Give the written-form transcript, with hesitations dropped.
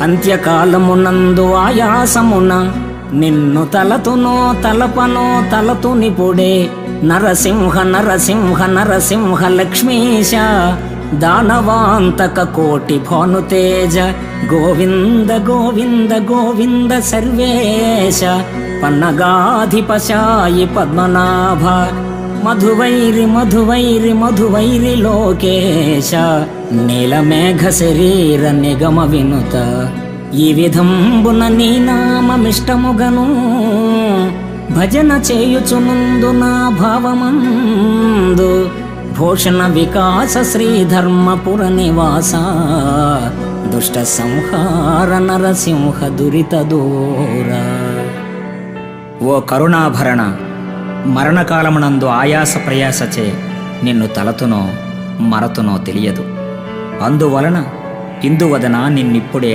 అంత్యకాలమునందు ఆయాసమున నిన్ను తలతునో తలపనో తలతునిపుడే నరసింహ నరసింహ నరసింహ లక్ష్మీశ దానవాంతక కోటి భానుతేజ గోవింద గోవింద గోవింద సర్వేశ పన్నగాధిపశాయి పద్మనాభ మధువైరి మధువైరి మధువైరి లోకేశ నీలమేఘ శరీర నిగమ వినుత ఈ విధంబున నీ నామమిష్టముగను భజన చేయుచునుందు నా భావమందు భూషణ వికాస శ్రీధర్మపుర నివాస దుష్ట సంహార నరసింహ దురిత దూర. ఓ కరుణాభరణ, మరణకాలమునందు ఆయాస ప్రయాసచే నిన్ను తలతునో మరతునో తెలియదు. అందువలన ఇందువదన నిన్నిప్పుడే